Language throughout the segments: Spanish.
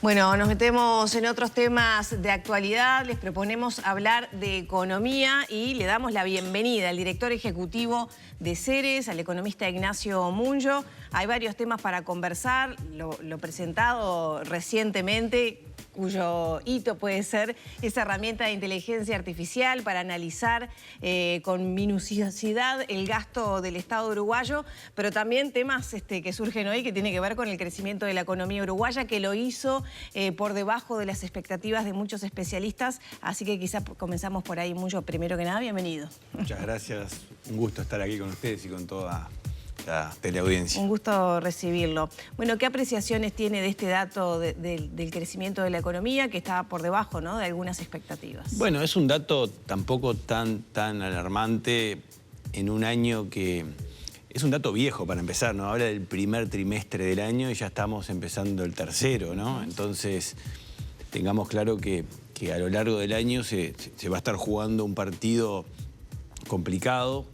Bueno, nos metemos en otros temas de actualidad. Les proponemos hablar de economía y le damos la bienvenida al director ejecutivo de Ceres, al economista Ignacio Munyo. Hay varios temas para conversar, lo presentado recientemente, cuyo hito puede ser esa herramienta de inteligencia artificial para analizar con minuciosidad el gasto del Estado uruguayo, pero también temas que surgen hoy que tienen que ver con el crecimiento de la economía uruguaya, que lo hizo por debajo de las expectativas de muchos especialistas. Así que quizás comenzamos por ahí, Munyo. Primero que nada, bienvenido. Muchas gracias. Un gusto estar aquí con ustedes y con toda la teleaudiencia. Un gusto recibirlo. Bueno, ¿qué apreciaciones tiene de este dato del crecimiento de la economía que está por debajo, ¿no?, de algunas expectativas? Bueno, es un dato tampoco tan alarmante en un año que... Es un dato viejo para empezar, ¿no? Habla del primer trimestre del año y ya estamos empezando el tercero, ¿no? Entonces, tengamos claro que a lo largo del año se va a estar jugando un partido complicado,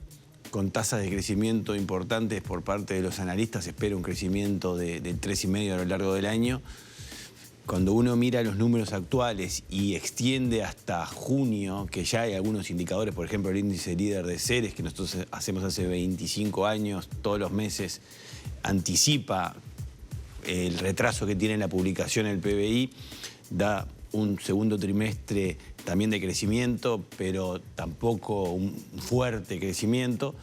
con tasas de crecimiento importantes por parte de los analistas. Se espera un crecimiento del 3,5% a lo largo del año. Cuando uno mira los números actuales y extiende hasta junio, que ya hay algunos indicadores, por ejemplo el índice líder de Ceres, que nosotros hacemos hace 25 años, todos los meses, anticipa el retraso que tiene la publicación del PBI, da un segundo trimestre también de crecimiento, pero tampoco un fuerte crecimiento.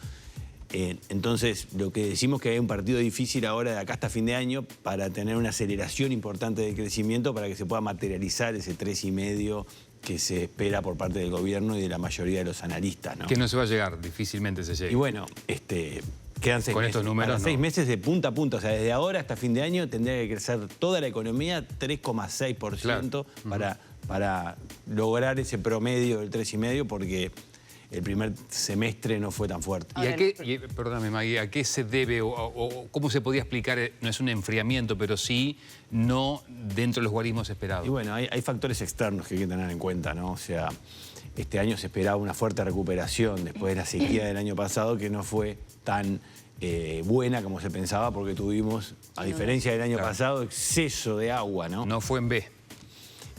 Entonces, lo que decimos es que hay un partido difícil ahora de acá hasta fin de año para tener una aceleración importante de crecimiento para que se pueda materializar ese 3,5% que se espera por parte del gobierno y de la mayoría de los analistas, ¿no? Que no se va a llegar, difícilmente se llega. Y bueno, quedan 6 meses. Con estos números, para 6 meses de punta a punta. O sea, desde ahora hasta fin de año tendría que crecer toda la economía 3,6%, claro, para lograr ese promedio del 3,5%, porque el primer semestre no fue tan fuerte. Perdóname, Maggie, ¿a qué se debe o cómo se podía explicar? No es un enfriamiento, pero sí no dentro de los guarismos esperados. Y bueno, hay factores externos que hay que tener en cuenta, ¿no? O sea, este año se esperaba una fuerte recuperación después de la sequía del año pasado, que no fue tan buena como se pensaba, porque tuvimos, a diferencia del año pasado, exceso de agua, ¿no? No fue en B.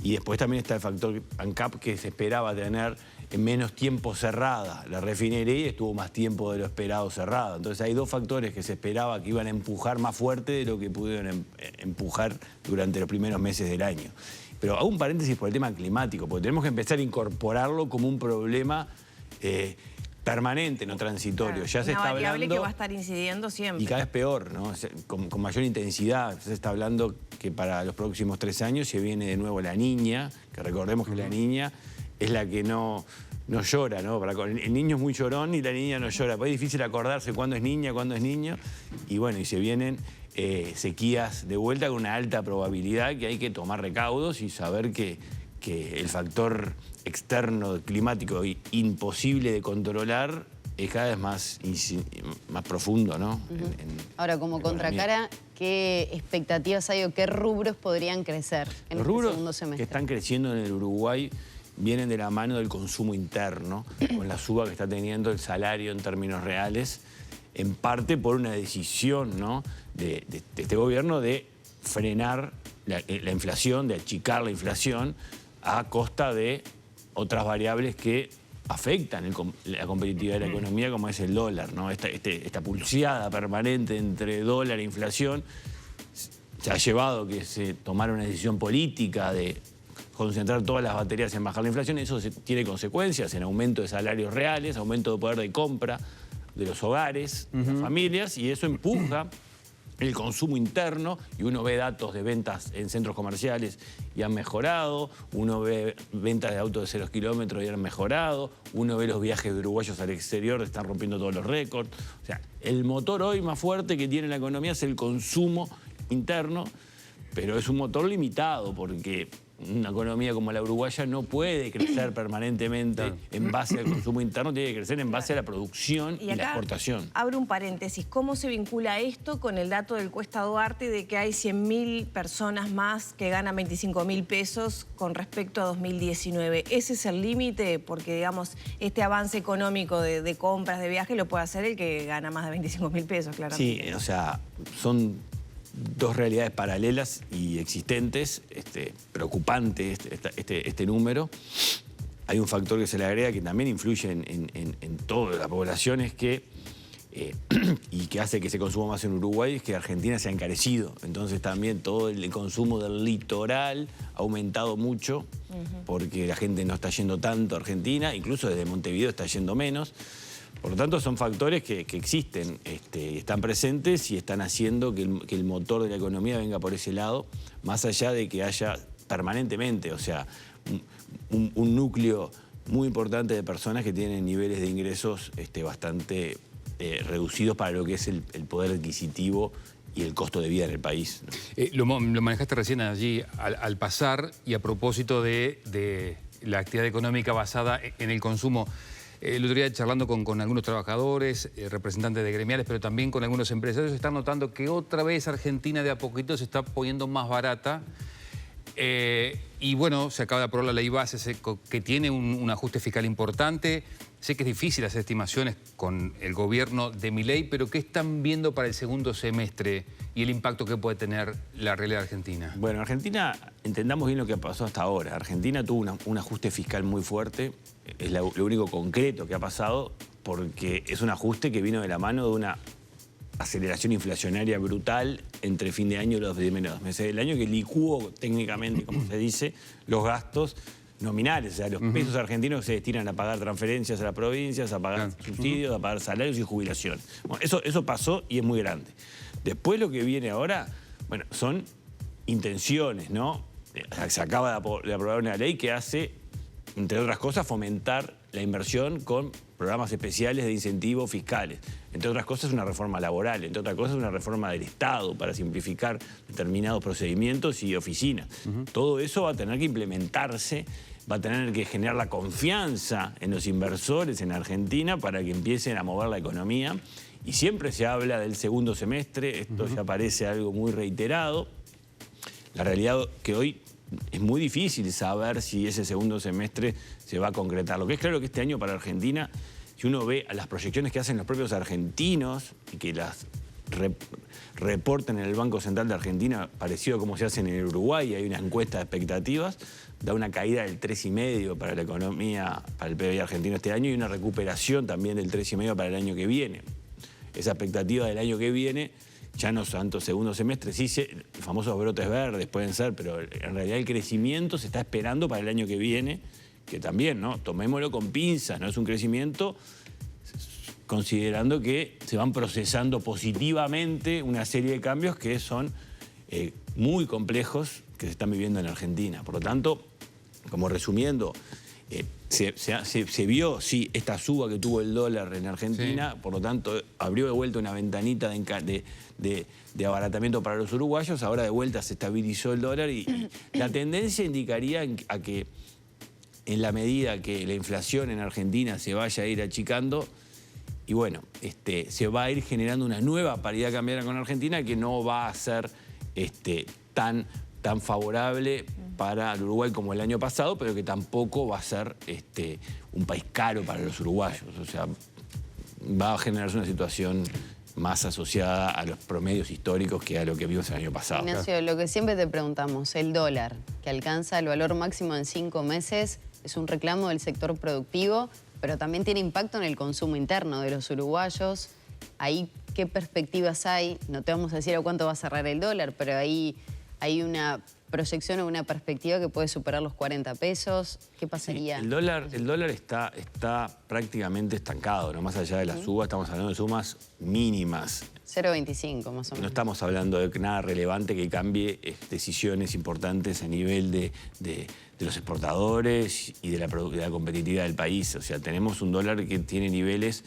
Y después también está el factor ANCAP, que se esperaba tener en menos tiempo cerrada la refinería y estuvo más tiempo de lo esperado cerrada. Entonces hay dos factores que se esperaba que iban a empujar más fuerte de lo que pudieron empujar durante los primeros meses del año. Pero hago un paréntesis por el tema climático, porque tenemos que empezar a incorporarlo como un problema permanente, no transitorio. Claro, ya se está hablando, variable que va a estar incidiendo siempre. Y cada vez peor, ¿no? Con mayor intensidad. Se está hablando que para los próximos 3 años se viene de nuevo la Niña, que recordemos que la Niña es la que no llora, ¿no? El niño es muy llorón y la niña no llora. Pues es difícil acordarse cuándo es niña, cuándo es niño. Y bueno, y se vienen sequías de vuelta con una alta probabilidad, que hay que tomar recaudos y saber que el factor externo climático imposible de controlar es cada vez más profundo, ¿no? Ahora, como contracara, ¿qué expectativas hay o qué rubros podrían crecer en este segundo semestre? Que están creciendo en el Uruguay vienen de la mano del consumo interno, con la suba que está teniendo el salario en términos reales, en parte por una decisión, ¿no?, de este gobierno de frenar la inflación, de achicar la inflación a costa de otras variables que afectan la competitividad de la economía, como es el dólar, ¿no? Esta pulseada permanente entre dólar e inflación se ha llevado que se tomara una decisión política de concentrar todas las baterías en bajar la inflación. Eso tiene consecuencias en aumento de salarios reales, aumento de poder de compra de los hogares, de las familias, y eso empuja el consumo interno, y uno ve datos de ventas en centros comerciales y han mejorado, uno ve ventas de autos de 0 kilómetros y han mejorado, uno ve los viajes de uruguayos al exterior, están rompiendo todos los récords. O sea, el motor hoy más fuerte que tiene la economía es el consumo interno, pero es un motor limitado, porque una economía como la uruguaya no puede crecer permanentemente en base al consumo interno, tiene que crecer en base a la producción y la exportación. Abro un paréntesis. ¿Cómo se vincula esto con el dato del Cuesta Duarte de que hay 100.000 personas más que ganan 25.000 pesos con respecto a 2019? ¿Ese es el límite? Porque, digamos, este avance económico de compras, de viajes, lo puede hacer el que gana más de 25.000 pesos, claramente. Sí, o sea, son dos realidades paralelas y existentes, preocupante este número. Hay un factor que se le agrega que también influye en toda la población, es que, y que hace que se consuma más en Uruguay, es que Argentina se ha encarecido. Entonces también todo el consumo del litoral ha aumentado mucho, porque la gente no está yendo tanto a Argentina, incluso desde Montevideo está yendo menos. Por lo tanto, son factores que existen, están presentes y están haciendo que el motor de la economía venga por ese lado, más allá de que haya permanentemente, o sea, un núcleo muy importante de personas que tienen niveles de ingresos bastante reducidos para lo que es el poder adquisitivo y el costo de vida en el país, ¿no? Lo manejaste recién allí al pasar, y a propósito de la actividad económica basada en el consumo. El otro día, charlando con algunos trabajadores, representantes de gremiales, pero también con algunos empresarios, están notando que otra vez Argentina de a poquito se está poniendo más barata. Y bueno, se acaba de aprobar la ley base que tiene un ajuste fiscal importante. Sé que es difícil hacer estimaciones con el gobierno de Milei, pero ¿qué están viendo para el segundo semestre y el impacto que puede tener la realidad argentina? Bueno, Argentina, entendamos bien lo que pasó hasta ahora. Argentina tuvo un ajuste fiscal muy fuerte, es lo único concreto que ha pasado, porque es un ajuste que vino de la mano de una aceleración inflacionaria brutal entre fin de año y los primeros meses del año, que licuó técnicamente, como se dice, los gastos nominales, o sea, los pesos argentinos que se destinan a pagar transferencias a las provincias, a pagar subsidios, a pagar salarios y jubilaciones. Bueno, eso pasó y es muy grande. Después lo que viene ahora, bueno, son intenciones, ¿no? Se acaba de aprobar una ley que hace, entre otras cosas, fomentar la inversión con programas especiales de incentivos fiscales. Entre otras cosas, una reforma laboral. Entre otras cosas, una reforma del Estado para simplificar determinados procedimientos y oficinas. Todo eso va a tener que implementarse, va a tener que generar la confianza en los inversores en Argentina para que empiecen a mover la economía. Y siempre se habla del segundo semestre, esto ya parece algo muy reiterado. La realidad que hoy es muy difícil saber si ese segundo semestre se va a concretar. Lo que es claro que este año para Argentina, si uno ve a las proyecciones que hacen los propios argentinos y que las reportan en el Banco Central de Argentina, parecido a como se hacen en el Uruguay, hay una encuesta de expectativas, da una caída del 3,5% para la economía, para el PBI argentino este año, y una recuperación también del 3,5% para el año que viene. Esa expectativa del año que viene ya no tanto segundo semestre, sí, famosos brotes verdes pueden ser, pero en realidad el crecimiento se está esperando para el año que viene, que también, ¿no? Tomémoslo con pinzas, no es un crecimiento considerando que se van procesando positivamente una serie de cambios que son muy complejos que se están viviendo en Argentina. Por lo tanto, como resumiendo, se vio, sí, esta suba que tuvo el dólar en Argentina, por lo tanto, abrió de vuelta una ventanita de abaratamiento para los uruguayos, ahora de vuelta se estabilizó el dólar y la tendencia indicaría a que en la medida que la inflación en Argentina se vaya a ir achicando, y bueno, se va a ir generando una nueva paridad cambiaria con Argentina que no va a ser tan favorable para el Uruguay como el año pasado, pero que tampoco va a ser un país caro para los uruguayos. O sea, va a generarse una situación más asociada a los promedios históricos que a lo que vimos el año pasado. Ignacio, lo que siempre te preguntamos, el dólar, que alcanza el valor máximo en 5 meses, es un reclamo del sector productivo, pero también tiene impacto en el consumo interno de los uruguayos. Ahí, ¿qué perspectivas hay? No te vamos a decir a cuánto va a cerrar el dólar, pero ahí hay una proyección o una perspectiva que puede superar los 40 pesos. ¿Qué pasaría? Sí, el dólar está prácticamente estancado, ¿no? Más allá de la suba, estamos hablando de sumas mínimas. 0,25 más o menos. No estamos hablando de nada relevante que cambie decisiones importantes a nivel de los exportadores y de la competitividad del país. O sea, tenemos un dólar que tiene niveles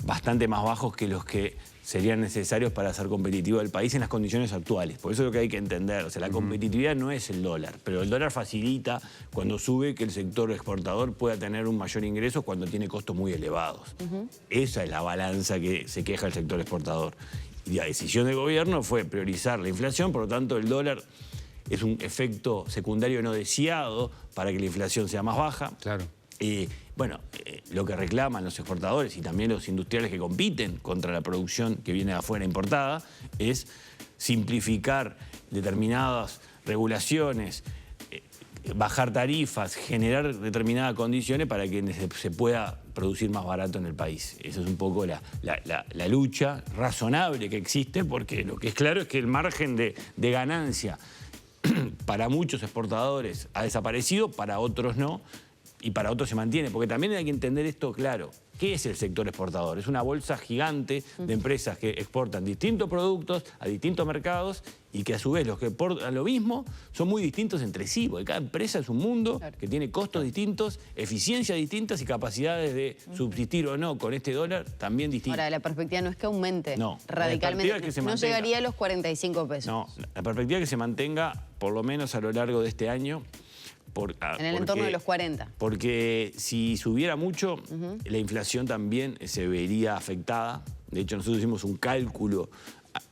bastante más bajos que los que serían necesarios para ser competitivo el país en las condiciones actuales. Por eso es lo que hay que entender. O sea, la competitividad no es el dólar, pero el dólar facilita cuando sube que el sector exportador pueda tener un mayor ingreso cuando tiene costos muy elevados. Esa es la balanza que se queja el sector exportador. Y la decisión del gobierno fue priorizar la inflación, por lo tanto el dólar es un efecto secundario no deseado para que la inflación sea más baja. Claro. Bueno, lo que reclaman los exportadores y también los industriales que compiten contra la producción que viene de afuera importada es simplificar determinadas regulaciones, bajar tarifas, generar determinadas condiciones para que se pueda producir más barato en el país. Esa es un poco la lucha razonable que existe, porque lo que es claro es que el margen de ganancia para muchos exportadores ha desaparecido, para otros no, y para otros se mantiene. Porque también hay que entender esto claro. ¿Qué es el sector exportador? Es una bolsa gigante de empresas que exportan distintos productos a distintos mercados y que a su vez los que exportan lo mismo son muy distintos entre sí, porque cada empresa es un mundo que tiene costos distintos, eficiencias distintas y capacidades de subsistir o no con este dólar también distintas. Ahora, la perspectiva no es que aumente radicalmente, no llegaría a los 45 pesos. No, la perspectiva es que se mantenga por lo menos a lo largo de este año. En el entorno de los 40. Porque si subiera mucho, la inflación también se vería afectada. De hecho, nosotros hicimos un cálculo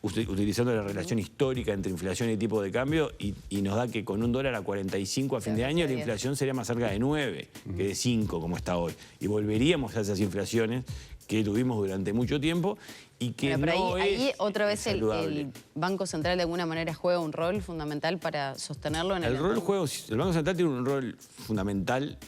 utilizando la relación histórica entre inflación y tipo de cambio y nos da que con un dólar a 45 a fin de año la inflación sería más cerca de 9 que de 5 como está hoy. Y volveríamos a esas inflaciones que tuvimos durante mucho tiempo y que pero ahí otra vez el Banco Central de alguna manera juega un rol fundamental para sostenerlo en el Banco Central tiene un rol fundamental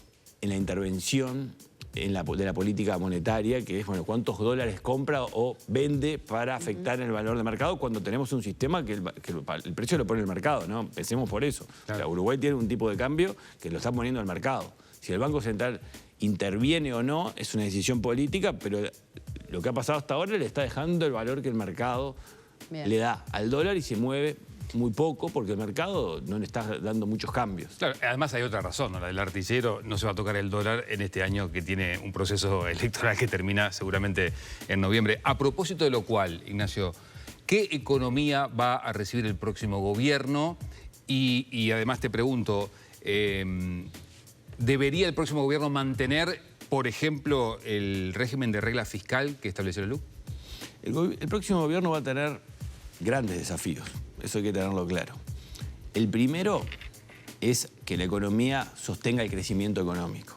en la intervención de la política monetaria, que es, bueno, cuántos dólares compra o vende para afectar el valor de mercado cuando tenemos un sistema que el precio lo pone el mercado, ¿no? Pensemos por eso. Claro. O sea, Uruguay tiene un tipo de cambio que lo está poniendo al mercado. Si el Banco Central interviene o no es una decisión política, pero lo que ha pasado hasta ahora le está dejando el valor que el mercado le da al dólar y se mueve muy poco porque el mercado no le está dando muchos cambios. Claro, además hay otra razón, ¿no? La del artillero, no se va a tocar el dólar en este año que tiene un proceso electoral que termina seguramente en noviembre. A propósito de lo cual, Ignacio, ¿qué economía va a recibir el próximo gobierno? Y además te pregunto, ¿debería el próximo gobierno mantener, por ejemplo, el régimen de regla fiscal que estableció la LUC? El próximo gobierno va a tener grandes desafíos, eso hay que tenerlo claro. El primero es que la economía sostenga el crecimiento económico,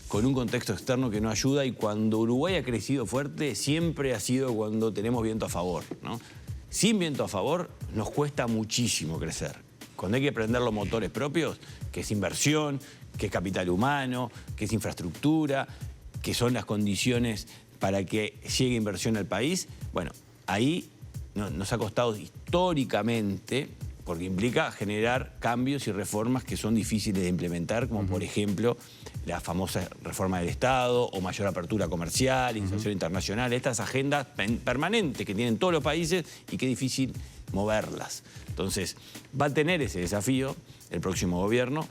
con un contexto externo que no ayuda, y cuando Uruguay ha crecido fuerte siempre ha sido cuando tenemos viento a favor, ¿no? Sin viento a favor nos cuesta muchísimo crecer. Cuando hay que prender los motores propios, que es inversión, que es capital humano, que es infraestructura, que son las condiciones para que llegue inversión al país, bueno, ahí nos ha costado históricamente, porque implica generar cambios y reformas que son difíciles de implementar, como por ejemplo la famosa reforma del Estado o mayor apertura comercial, inserción internacional, estas agendas permanentes que tienen todos los países y que es difícil moverlas. Entonces, va a tener ese desafío el próximo gobierno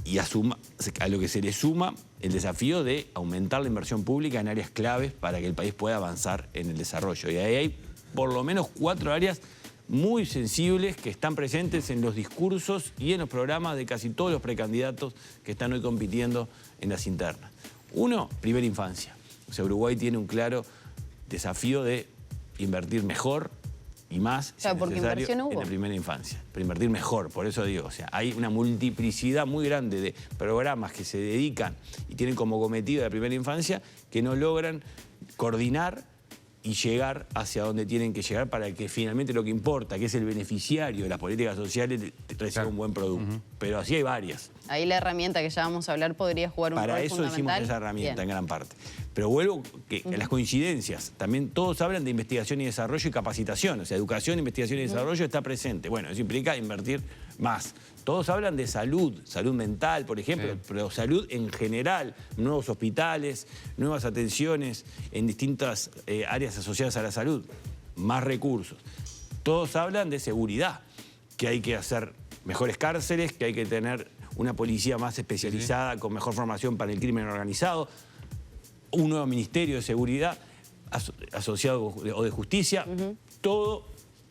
y a lo que se le suma el desafío de aumentar la inversión pública en áreas claves para que el país pueda avanzar en el desarrollo. Y ahí hay por lo menos 4 áreas muy sensibles que están presentes en los discursos y en los programas de casi todos los precandidatos que están hoy compitiendo en las internas. Uno, primera infancia. O sea, Uruguay tiene un claro desafío de invertir mejor y más, si es necesario, en la primera infancia. Pero invertir mejor, por eso digo, o sea, hay una multiplicidad muy grande de programas que se dedican y tienen como cometido la primera infancia que no logran coordinar y llegar hacia donde tienen que llegar para que finalmente lo que importa, que es el beneficiario de las políticas sociales, reciba un buen producto. Pero así hay varias. Ahí la herramienta que ya vamos a hablar podría jugar un rol fundamental. Para eso hicimos esa herramienta en gran parte. Pero vuelvo que las coincidencias, también todos hablan de investigación y desarrollo y capacitación. O sea, educación, investigación y desarrollo está presente. Bueno, eso implica invertir más. Todos hablan de salud, salud mental, por ejemplo, pero salud en general, nuevos hospitales, nuevas atenciones en distintas áreas asociadas a la salud, más recursos. Todos hablan de seguridad, que hay que hacer mejores cárceles, que hay que tener una policía más especializada, con mejor formación para el crimen organizado, un nuevo ministerio de seguridad asociado o de justicia, todo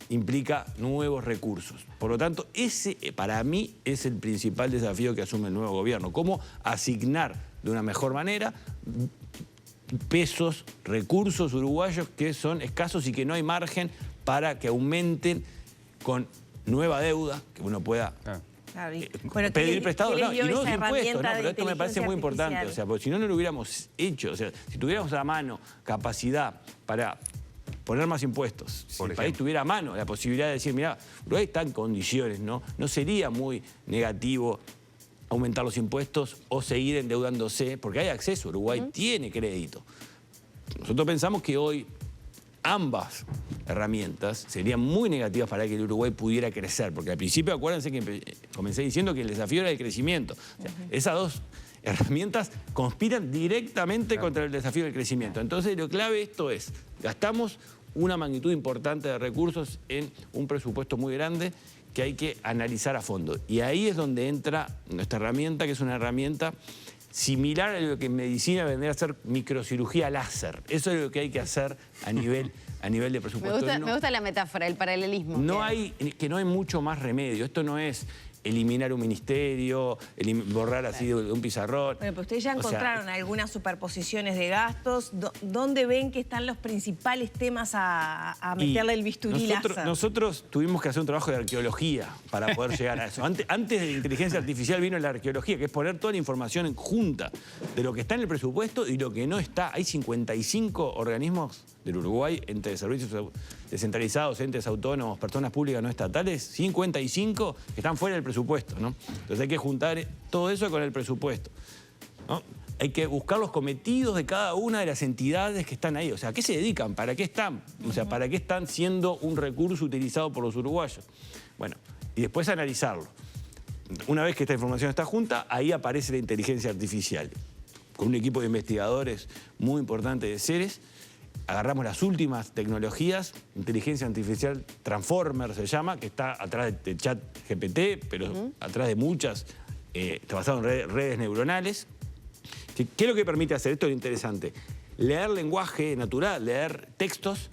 implica nuevos recursos. Por lo tanto, ese para mí es el principal desafío que asume el nuevo gobierno. Cómo asignar de una mejor manera pesos, recursos uruguayos que son escasos y que no hay margen para que aumenten con nueva deuda, que uno pueda pedir prestado. Y nuevos impuestos, pero esto me parece muy importante. O sea, porque si no, no lo hubiéramos hecho. O sea, si tuviéramos a mano capacidad para poner más impuestos. Si Por el país ejemplo. tuviera a mano la posibilidad de decir, mira, Uruguay está en condiciones, ¿no? No sería muy negativo aumentar los impuestos o seguir endeudándose, porque hay acceso, Uruguay tiene crédito. Nosotros pensamos que hoy ambas herramientas serían muy negativas para que el Uruguay pudiera crecer, porque al principio acuérdense que comencé diciendo que el desafío era el crecimiento. O sea, esas dos herramientas conspiran directamente contra el desafío del crecimiento. Entonces lo clave de esto es, gastamos una magnitud importante de recursos en un presupuesto muy grande que hay que analizar a fondo. Y ahí es donde entra nuestra herramienta, que es una herramienta similar a lo que en medicina vendría a ser microcirugía láser. Eso es lo que hay que hacer a nivel de presupuesto. Me gusta la metáfora, el paralelismo. No hay mucho más remedio. Esto no es eliminar un ministerio, borrar así de un pizarrón. Bueno, pero ustedes ya encontraron algunas superposiciones de gastos. ¿Dónde ven que están los principales temas a meterle el bisturí láser? Nosotros tuvimos que hacer un trabajo de arqueología para poder llegar a eso. Antes de la inteligencia artificial vino la arqueología, que es poner toda la información junta de lo que está en el presupuesto y lo que no está. Hay 55 organismos del Uruguay, entre servicios descentralizados, entes autónomos, personas públicas no estatales, 55 que están fuera del presupuesto, ¿no? Entonces hay que juntar todo eso con el presupuesto, ¿no? Hay que buscar los cometidos de cada una de las entidades que están ahí. O sea, ¿a qué se dedican? ¿Para qué están? O sea, ¿para qué están siendo un recurso utilizado por los uruguayos? Bueno, y después analizarlo. Una vez que esta información está junta, ahí aparece la inteligencia artificial. Con un equipo de investigadores muy importante de Ceres, agarramos las últimas tecnologías, inteligencia artificial Transformer se llama, que está atrás de ChatGPT, pero atrás de muchas, está basado en redes neuronales. ¿Qué es lo que permite hacer? Esto es lo interesante. Leer lenguaje natural, leer textos,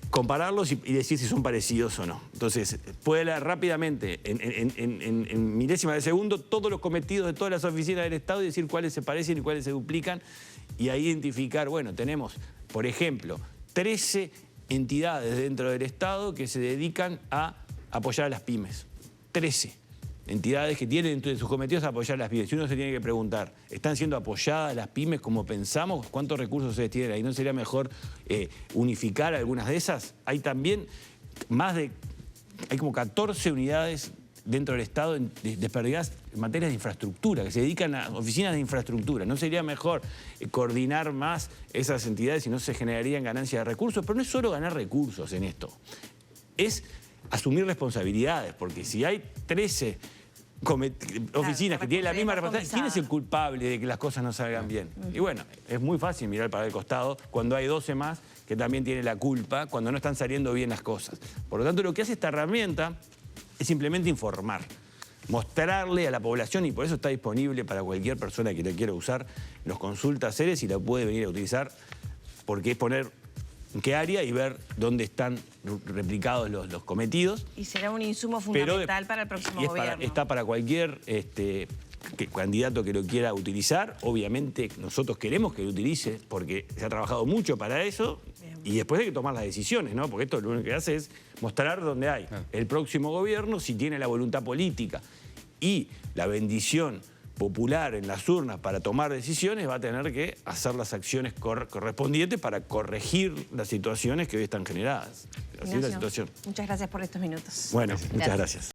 compararlos y decir si son parecidos o no. Entonces, puede leer rápidamente, en milésimas de segundo, todos los cometidos de todas las oficinas del Estado y decir cuáles se parecen y cuáles se duplican, y ahí identificar, bueno, tenemos, por ejemplo, 13 entidades dentro del Estado que se dedican a apoyar a las pymes. 13 entidades que tienen entre sus cometidos a apoyar a las pymes. Y uno se tiene que preguntar, ¿están siendo apoyadas las pymes como pensamos? ¿Cuántos recursos se tienen ahí? ¿No sería mejor unificar algunas de esas? Hay también hay como 14 unidades dentro del Estado desperdigadas en materia de infraestructura, que se dedican a oficinas de infraestructura. ¿No sería mejor coordinar más esas entidades y no se generarían ganancias de recursos? Pero no es solo ganar recursos en esto, es asumir responsabilidades, porque si hay 13 oficinas que tienen la misma responsabilidad, ¿quién es el culpable de que las cosas no salgan bien? Y bueno, es muy fácil mirar para el costado cuando hay 12 más que también tienen la culpa cuando no están saliendo bien las cosas. Por lo tanto, lo que hace esta herramienta es simplemente informar, mostrarle a la población, y por eso está disponible para cualquier persona que la quiera usar. Nos consulta Ceres y la puede venir a utilizar, porque es poner en qué área y ver dónde están replicados los cometidos. Y será un insumo fundamental para el próximo gobierno. Está para cualquier candidato que lo quiera utilizar. Obviamente nosotros queremos que lo utilice porque se ha trabajado mucho para eso. Bien. Y después hay que tomar las decisiones, ¿no? Porque esto lo único que hace es mostrar dónde hay el próximo gobierno, si tiene la voluntad política y la bendición popular en las urnas para tomar decisiones, va a tener que hacer las acciones correspondientes para corregir las situaciones que hoy están generadas. Así es la situación. Muchas gracias por estos minutos. Bueno, muchas gracias.